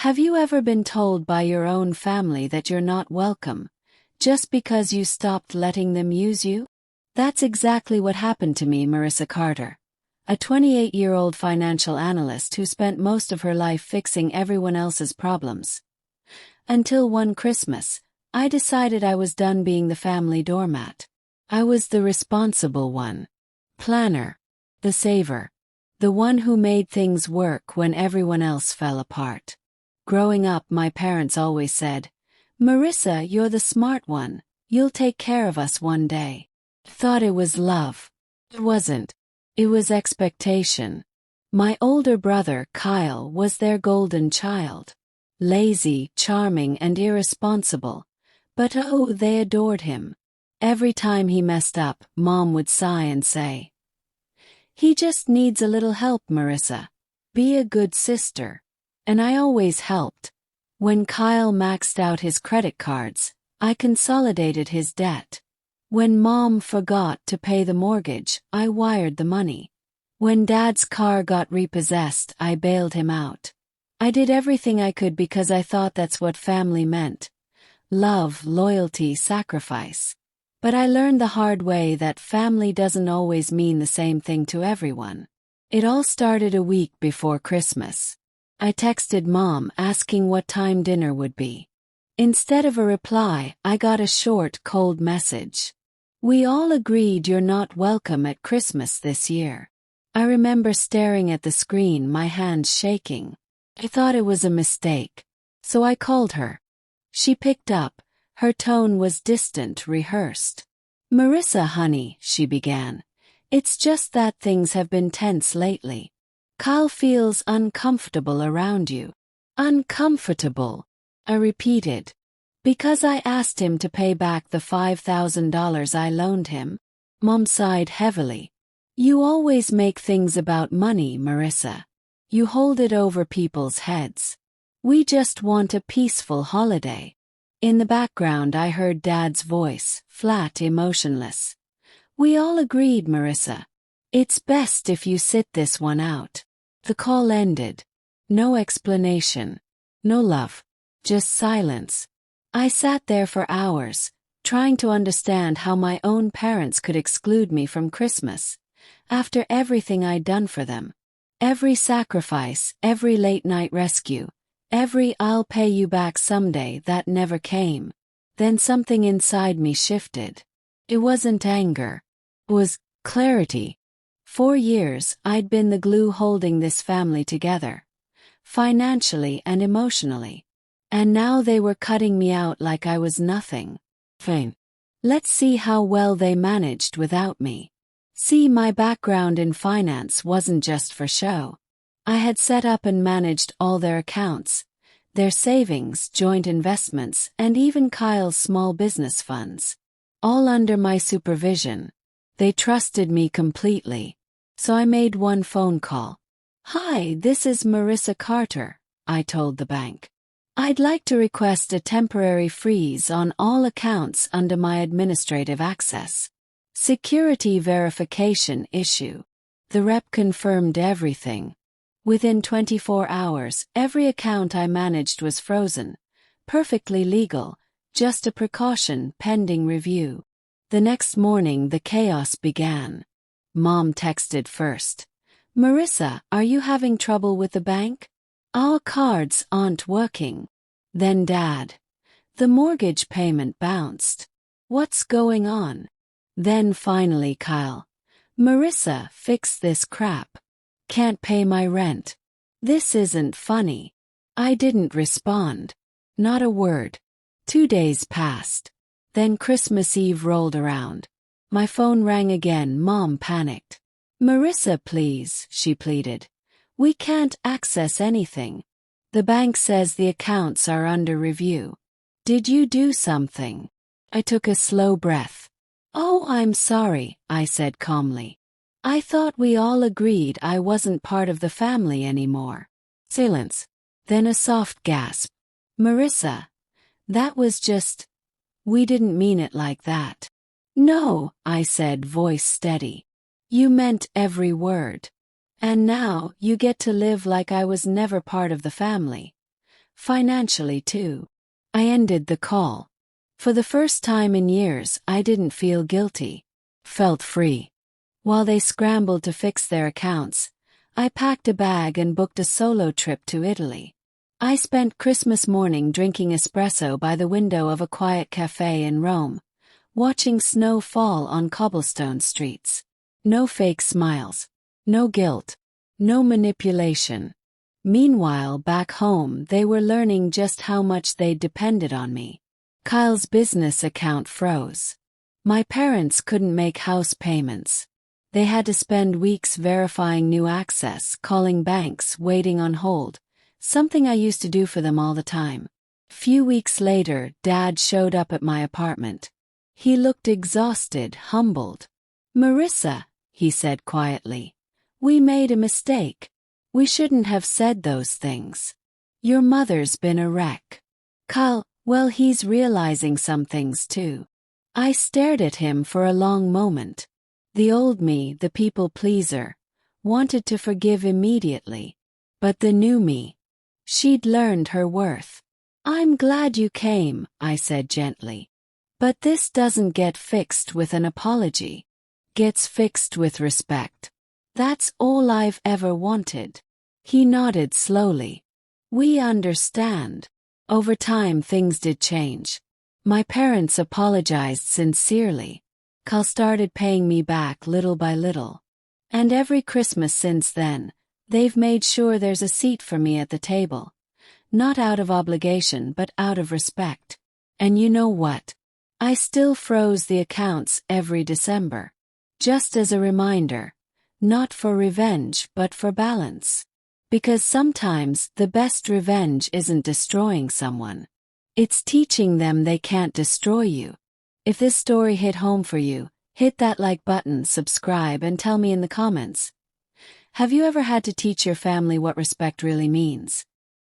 Have you ever been told by your own family that you're not welcome, just because you stopped letting them use you? That's exactly what happened to me, Marissa Carter, a 28-year-old financial analyst who spent most of her life fixing everyone else's problems. Until one Christmas, I decided I was done being the family doormat. I was the responsible one. Planner. The saver. The one who made things work when everyone else fell apart. Growing up, my parents always said, "Marissa, you're the smart one. You'll take care of us one day." Thought it was love. It wasn't. It was expectation. My older brother, Kyle, was their golden child. Lazy, charming, and irresponsible. But oh, they adored him. Every time he messed up, Mom would sigh and say, "He just needs a little help, Marissa. Be a good sister." And I always helped. When Kyle maxed out his credit cards, I consolidated his debt. When Mom forgot to pay the mortgage, I wired the money. When Dad's car got repossessed, I bailed him out. I did everything I could because I thought that's what family meant. Love, loyalty, sacrifice. But I learned the hard way that family doesn't always mean the same thing to everyone. It all started a week before Christmas. I texted Mom asking what time dinner would be. Instead of a reply, I got a short, cold message. "We all agreed you're not welcome at Christmas this year." I remember staring at the screen, my hands shaking. I thought it was a mistake. So I called her. She picked up. Her tone was distant, rehearsed. "Marissa, honey," she began. "It's just that things have been tense lately. Kyle feels uncomfortable around you." "Uncomfortable," I repeated. "Because I asked him to pay back the $5,000 I loaned him?" Mom sighed heavily. "You always make things about money, Marissa. You hold it over people's heads. We just want a peaceful holiday." In the background I heard Dad's voice, flat, emotionless. "We all agreed, Marissa. It's best if you sit this one out." The call ended. No explanation. No love. Just silence. I sat there for hours, trying to understand how my own parents could exclude me from Christmas, after everything I'd done for them. Every sacrifice, every late-night rescue, every "I'll pay you back someday" that never came. Then something inside me shifted. It wasn't anger. It was clarity. 4 years, I'd been the glue holding this family together, financially and emotionally. And now they were cutting me out like I was nothing. Fine. Let's see how well they managed without me. See, my background in finance wasn't just for show. I had set up and managed all their accounts, their savings, joint investments, and even Kyle's small business funds. All under my supervision. They trusted me completely. So I made one phone call. "Hi, this is Marissa Carter," I told the bank. "I'd like to request a temporary freeze on all accounts under my administrative access. Security verification issue." The rep confirmed everything. Within 24 hours, every account I managed was frozen. Perfectly legal, just a precaution pending review. The next morning the chaos began. Mom texted first. "Marissa, are you having trouble with the bank? Our cards aren't working." Then Dad. "The mortgage payment bounced. What's going on?" Then finally Kyle. "Marissa, fix this crap. Can't pay my rent. This isn't funny." I didn't respond. Not a word. 2 days passed. Then Christmas Eve rolled around. My phone rang again. Mom panicked. "Marissa, please," she pleaded. "We can't access anything. The bank says the accounts are under review. Did you do something?" I took a slow breath. "Oh, I'm sorry," I said calmly. "I thought we all agreed I wasn't part of the family anymore." Silence. Then a soft gasp. "Marissa, that was just... we didn't mean it like that." "No," I said, voice steady. "You meant every word. And now you get to live like I was never part of the family. financially too. I ended the call. For the first time in years, I didn't feel guilty. Felt free. While they scrambled to fix their accounts, I packed a bag and booked a solo trip to Italy. I spent Christmas morning drinking espresso by the window of a quiet cafe in Rome, watching snow fall on cobblestone streets. No fake smiles. No guilt. No manipulation. Meanwhile, back home, they were learning just how much they depended on me. Kyle's business account froze. My parents couldn't make house payments. They had to spend weeks verifying new access, calling banks, waiting on hold, something I used to do for them all the time. Few weeks later, Dad showed up at my apartment. He looked exhausted, humbled. "Marissa," he said quietly, "we made a mistake. We shouldn't have said those things. Your mother's been a wreck." Kyle, well, he's realizing some things too. I stared at him for a long moment. The old me, the people pleaser, wanted to forgive immediately. But the new me, she'd learned her worth. "I'm glad you came," I said gently. "But this doesn't get fixed with an apology. Gets fixed with respect. That's all I've ever wanted." He nodded slowly. "We understand." Over time things did change. My parents apologized sincerely. Kyle started paying me back little by little. And every Christmas since then, they've made sure there's a seat for me at the table. Not out of obligation but out of respect. And you know what? I still froze the accounts every December. Just as a reminder. Not for revenge but for balance. Because sometimes the best revenge isn't destroying someone. It's teaching them they can't destroy you. If this story hit home for you, hit that like button, subscribe, and tell me in the comments. Have you ever had to teach your family what respect really means?